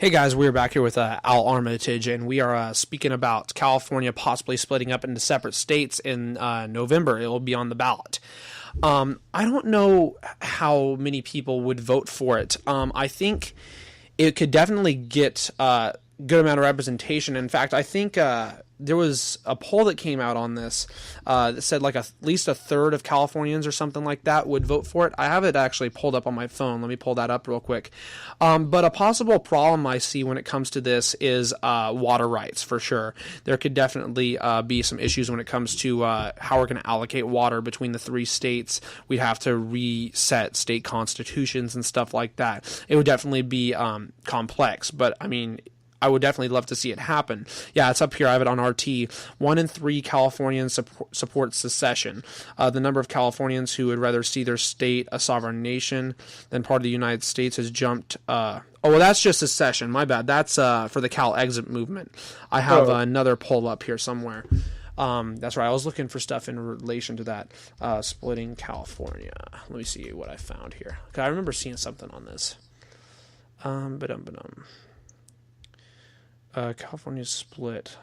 Hey guys, we're back here with Al Armitage, and we are speaking about California possibly splitting up into separate states in November. It will be on the ballot. I don't know how many people would vote for it. I think it could definitely get a good amount of representation. In fact, I think there was a poll that came out on this that said like at least a third of Californians or something like that would vote for it. I have it actually pulled up on my phone. Let me pull that up real quick. But a possible problem I see when it comes to this is water rights for sure. There could definitely be some issues when it comes to how we're going to allocate water between the three states. We'd have to reset state constitutions and stuff like that. It would definitely be complex, but I mean, I would definitely love to see it happen. Yeah, it's up here. I have it on RT. 1 in 3 Californians support secession. The number of Californians who would rather see their state a sovereign nation than part of the United States has jumped. Oh, well, that's just secession. My bad. That's for the Cal exit movement. I have another poll up here somewhere. That's right. I was looking for stuff in relation to that. Splitting California. Let me see what I found here. I remember seeing something on this. California split.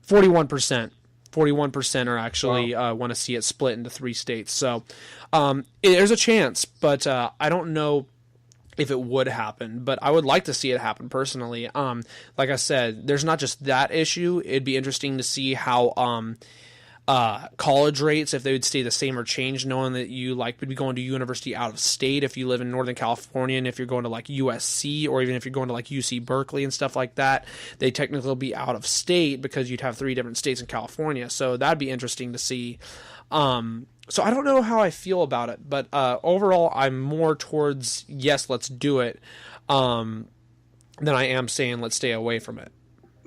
41%. 41% are actually want to see it split into 3 states. So there's a chance, but I don't know if it would happen. But I would like to see it happen personally. Like I said, there's not just that issue. It'd be interesting to see how college rates, if they would stay the same or change, knowing that you like would be going to university out of state if you live in Northern California, and if you're going to like USC, or even if you're going to like UC Berkeley and stuff like that, they technically will be out of state because you'd have 3 different states in California. So that'd be interesting to see. So I don't know how I feel about it, but overall I'm more towards yes, let's do it, than I am saying let's stay away from it.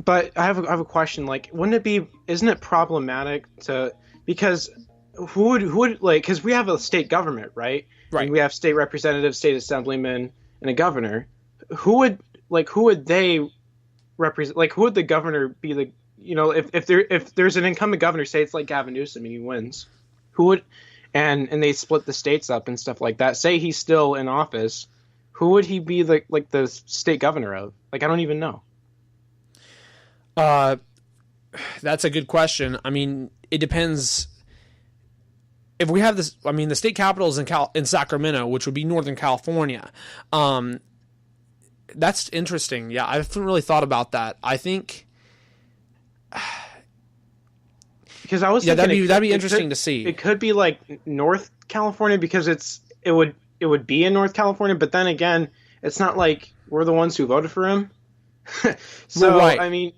But I have a question. Like, isn't it problematic because who would like, because we have a state government, right? Right. And we have state representatives, state assemblymen, and a governor. Who would they represent? Like, who would the governor be? If there's an incumbent governor, say it's like Gavin Newsom and he wins, who would, and they split the states up and stuff like that. Say he's still in office, who would he be the state governor of? Like, I don't even know. That's a good question. I mean, it depends. If we have this, I mean, the state capital is in Sacramento, which would be Northern California. That's interesting. Yeah, I haven't really thought about that. I think because I was thinking that'd be interesting to see. It could be like North California because it would be in North California, but then again, it's not like we're the ones who voted for him. So right. I mean,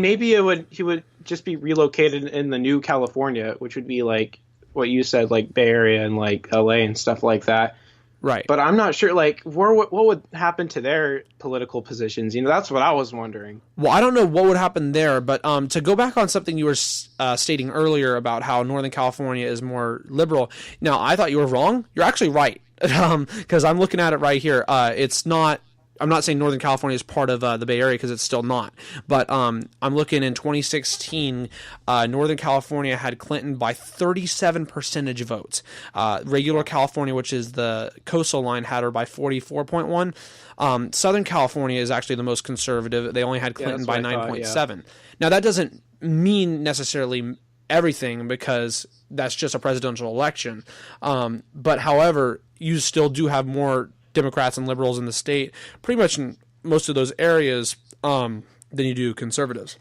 maybe he would just be relocated in the new California, which would be like what you said, like Bay Area and like LA and stuff like that. Right. But I'm not sure, like, what would happen to their political positions? That's what I was wondering. Well, I don't know what would happen there, but to go back on something you were stating earlier about how Northern California is more liberal. Now, I thought you were wrong. You're actually right, because I'm looking at it right here. It's not. I'm not saying Northern California is part of the Bay Area because it's still not. But I'm looking in 2016, Northern California had Clinton by 37 percentage votes. Regular California, which is the coastal line, had her by 44.1. Southern California is actually the most conservative. They only had Clinton by 9.7. Now, that doesn't mean necessarily everything because that's just a presidential election. But however, you still do have more Democrats and liberals in the state, pretty much in most of those areas, than you do conservatives.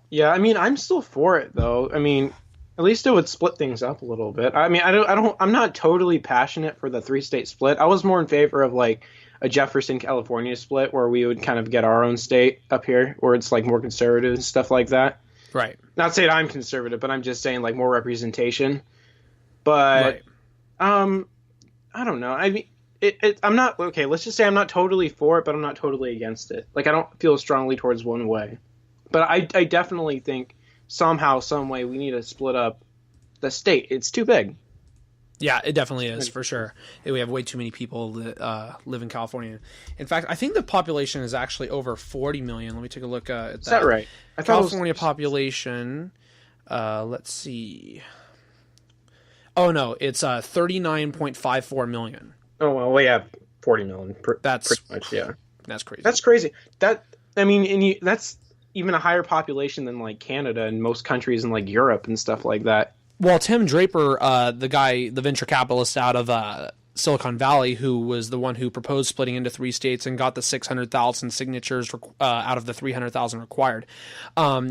Yeah, I mean, I'm still for it though. I mean, at least it would split things up a little bit. I mean, I'm not totally passionate for the 3-state split. I was more in favor of like a Jefferson, California split where we would kind of get our own state up here, where it's like more conservative and stuff like that. Right. Not saying I'm conservative, but I'm just saying like more representation. But, right. I don't know. I mean, I'm not okay. Let's just say I'm not totally for it, but I'm not totally against it. Like, I don't feel strongly towards one way, but I definitely think somehow, some way, we need to split up the state. It's too big. Yeah, it definitely is for sure. We have way too many people that live in California. In fact, I think the population is actually over 40 million. Let me take a look at that. Is that right? California population. Let's see. Oh no, it's 39.54 million. Oh well, yeah. 40 million. That's pretty much, yeah. That's crazy. That's crazy. That's even a higher population than like Canada and most countries in like Europe and stuff like that. Well, Tim Draper, the venture capitalist out of Silicon Valley, who was the one who proposed splitting into 3 states and got the 600,000 signatures out of the 300,000 required.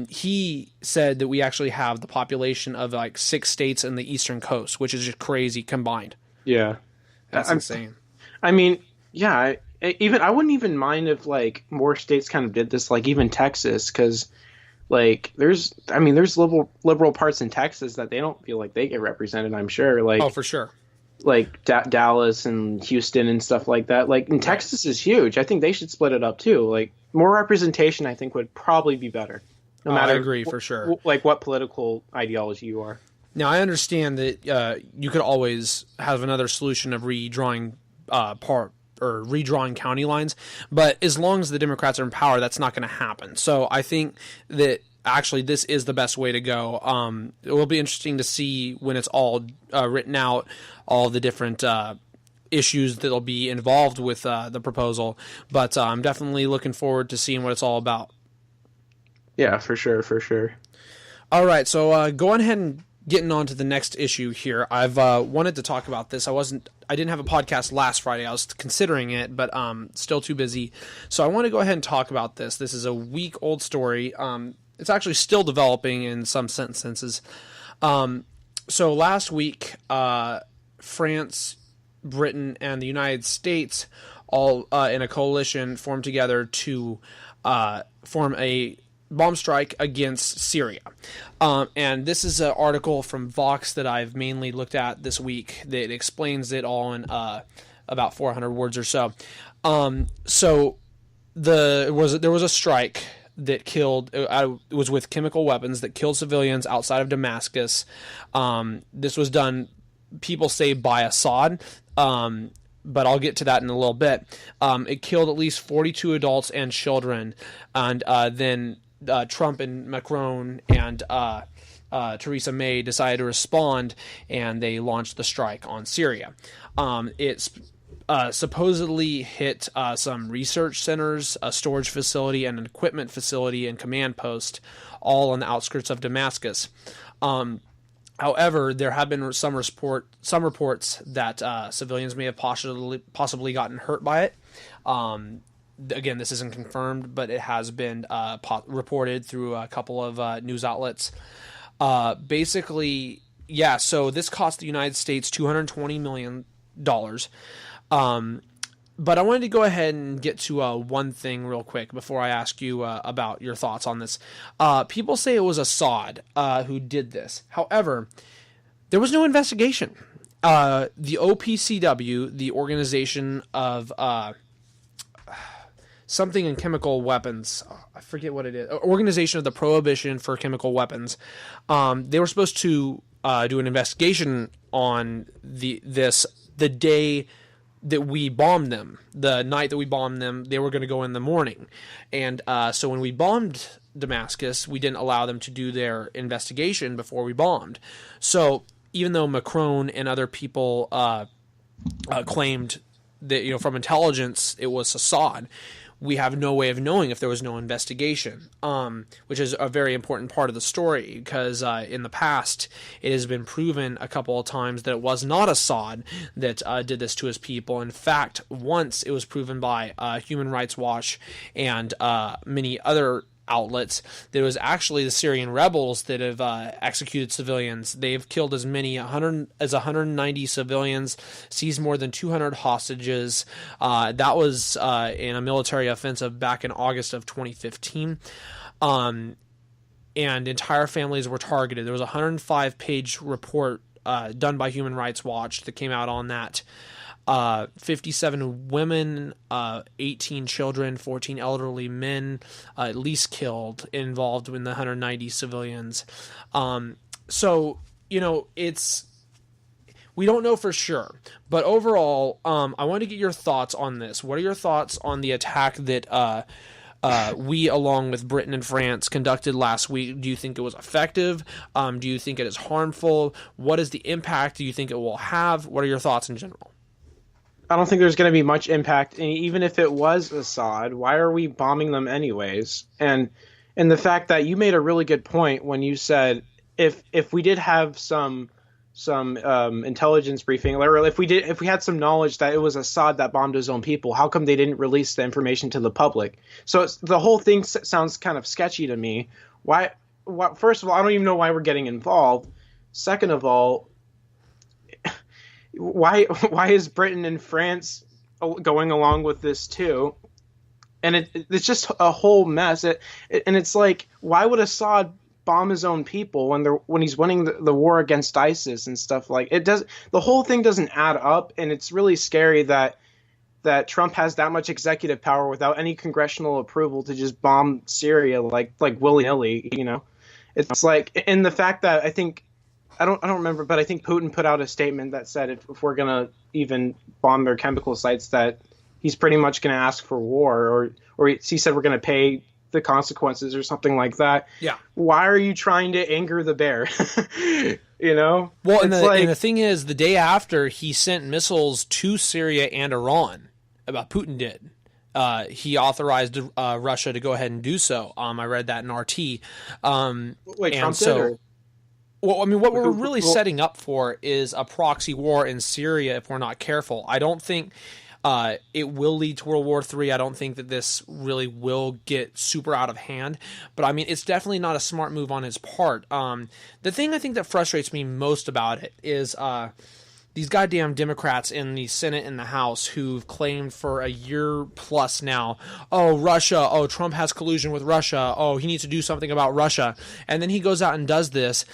He said that we actually have the population of like 6 states in the eastern coast, which is just crazy combined. Yeah, that's insane. I mean, yeah, I wouldn't even mind if like more states kind of did this, like even Texas, because like there's liberal parts in Texas that they don't feel like they get represented. I'm sure, like, oh, for sure, like Dallas and Houston and stuff like that. Like, and Texas is huge. I think they should split it up too. Like, more representation, I think, would probably be better. No matter, I agree for sure. Like what political ideology you are. Now, I understand that you could always have another solution of redrawing county lines, but as long as the Democrats are in power, that's not going to happen. So I think that actually this is the best way to go. It will be interesting to see when it's all written out, all the different issues that'll be involved with the proposal, but I'm definitely looking forward to seeing what it's all about. Yeah, for sure. All right, so going ahead and getting on to the next issue here. I've wanted to talk about this. I didn't have a podcast last Friday. I was considering it, but still too busy. So I want to go ahead and talk about this. This is a week-old story. It's actually still developing in some senses. So last week, France, Britain, and the United States, all in a coalition, formed together to form a bomb strike against Syria. And this is an article from Vox that I've mainly looked at this week that explains it all in about 400 words or so. So there was a strike that killed, it was with chemical weapons that killed civilians outside of Damascus. This was done, people say, by Assad, but I'll get to that in a little bit. It killed at least 42 adults and children, and then Trump and Macron and Theresa May decided to respond, and they launched the strike on Syria. It's supposedly hit some research centers, a storage facility, and an equipment facility and command post, all on the outskirts of Damascus. However, there have been some reports that civilians may have possibly gotten hurt by it. Again, this isn't confirmed, but it has been reported through a couple of news outlets. Basically, yeah, so this cost the United States $220 million. But I wanted to go ahead and get to one thing real quick before I ask you about your thoughts on this. People say it was Assad who did this. However, there was no investigation. The OPCW, the Organization of something in chemical weapons, I forget what it is, Organization of the Prohibition for Chemical Weapons, they were supposed to do an investigation on the day that we bombed them. The night that we bombed them, they were going to go in the morning. And so when we bombed Damascus, we didn't allow them to do their investigation before we bombed. So even though Macron and other people claimed that, from intelligence it was Assad, we have no way of knowing if there was no investigation, which is a very important part of the story, because in the past it has been proven a couple of times that it was not Assad that did this to his people. In fact, once it was proven by Human Rights Watch and many other outlets that it was actually the Syrian rebels that have executed civilians. They've killed as many 190 civilians, seized more than 200 hostages. That was in a military offensive back in August of 2015. And entire families were targeted. There was a 105-page report done by Human Rights Watch that came out on that. 57 women, 18 children, 14 elderly men, at least killed, involved in the 190 civilians. So, we don't know for sure, but overall, I want to get your thoughts on this. What are your thoughts on the attack that we, along with Britain and France, conducted last week? Do you think it was effective? Do you think it is harmful? What is the impact do you think it will have? What are your thoughts in general? I don't think there's going to be much impact. And even if it was Assad, why are we bombing them anyways? And the fact that you made a really good point when you said if we did have some intelligence briefing, or if we had some knowledge that it was Assad that bombed his own people, how come they didn't release the information to the public? So the whole thing sounds kind of sketchy to me. Why? First of all, I don't even know why we're getting involved. Second of all, why is Britain and France going along with this too? And it's just a whole mess. And it's like, why would Assad bomb his own people when he's winning the war against ISIS and stuff like it does? The whole thing doesn't add up, and it's really scary that Trump has that much executive power without any congressional approval to just bomb Syria like willy nilly. It's like, and the fact that I don't remember, but I think Putin put out a statement that said if we're gonna even bomb their chemical sites, that he's pretty much gonna ask for war, or he said we're gonna pay the consequences or something like that. Yeah. Why are you trying to anger the bear? Well, and the thing is, the day after he sent missiles to Syria and Iran, Putin did. He authorized Russia to go ahead and do so. I read that in RT. Wait, Trump did? Or? Well, I mean, what we're really setting up for is a proxy war in Syria if we're not careful. I don't think it will lead to World War III. I don't think that this really will get super out of hand. But, I mean, it's definitely not a smart move on his part. The thing I think that frustrates me most about it is these goddamn Democrats in the Senate and the House who've claimed for a year plus now, Russia, Trump has collusion with Russia, he needs to do something about Russia. And then he goes out and does this.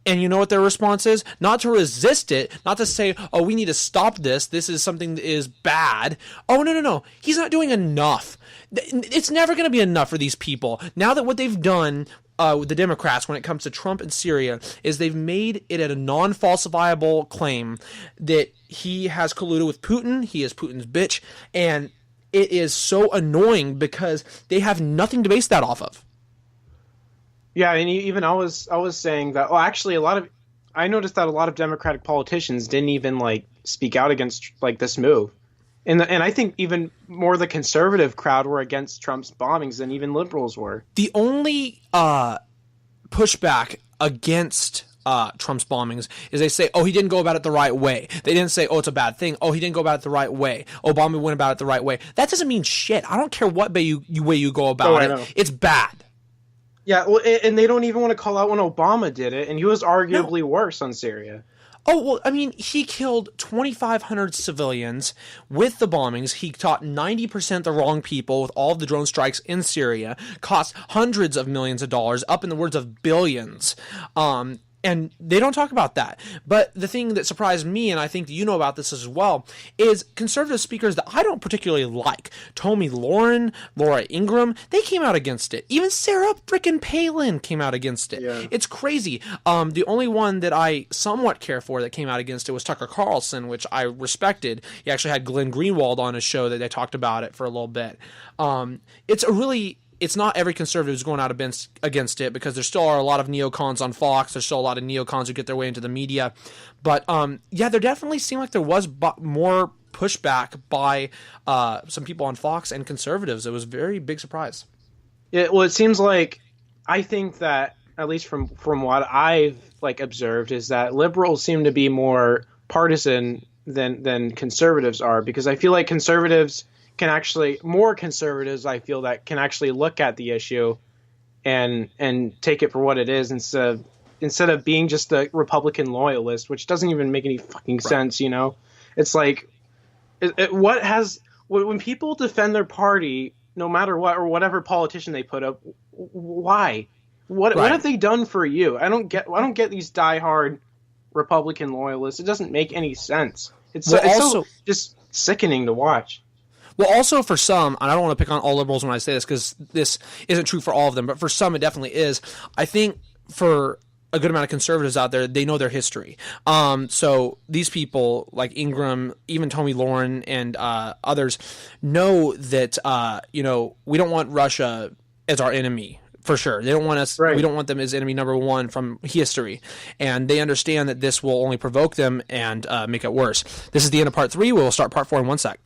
And you know what their response is? Not to resist it, not to say, we need to stop this. This is something that is bad. No. He's not doing enough. It's never going to be enough for these people. Now that what they've done with the Democrats when it comes to Trump and Syria is they've made it a non-falsifiable claim that he has colluded with Putin, he is Putin's bitch, and it is so annoying because they have nothing to base that off of. Yeah, and even I was saying that. Well, actually, I noticed that a lot of Democratic politicians didn't even speak out against this move, and I think even more the conservative crowd were against Trump's bombings than even liberals were. The only pushback against Trump's bombings is they say, he didn't go about it the right way. They didn't say, it's a bad thing. He didn't go about it the right way. Obama went about it the right way. That doesn't mean shit. I don't care what way you go about it. It's bad. Yeah, well, and they don't even want to call out when Obama did it, and he was arguably worse on Syria. I mean, he killed 2,500 civilians with the bombings. He taught 90% the wrong people with all of the drone strikes in Syria, cost hundreds of millions of dollars, up in the words of billions. And they don't talk about that. But the thing that surprised me, and I think you know about this as well, is conservative speakers that I don't particularly like. Tomi Lahren, Laura Ingraham, they came out against it. Even Sarah frickin' Palin came out against it. Yeah. It's crazy. The only one that I somewhat care for that came out against it was Tucker Carlson, which I respected. He actually had Glenn Greenwald on his show that they talked about it for a little bit. It's not every conservative who's going out against it, because there still are a lot of neocons on Fox. There's still a lot of neocons who get their way into the media. But, there definitely seemed like there was more pushback by some people on Fox and conservatives. It was a very big surprise. It seems like, I think that, at least from what I've observed, is that liberals seem to be more partisan than conservatives are, because I feel like more conservatives, I feel, that can actually look at the issue and take it for what it is, instead of being just a Republican loyalist, which doesn't even make any fucking sense. It's like, when people defend their party, no matter what, or whatever politician they put up, why? What have they done for you? I don't get these diehard Republican loyalists. It doesn't make any sense. It's so just sickening to watch. Well, also for some, and I don't want to pick on all liberals when I say this, because this isn't true for all of them, but for some it definitely is. I think for a good amount of conservatives out there, they know their history. So these people like Ingram, even Tomi Lahren, and others know that we don't want Russia as our enemy For sure. They don't want us, Right. we don't want them as enemy number one from history. And they understand that this will only provoke them and make it worse. This is the end of part 3. We'll start part 4 in 1 sec.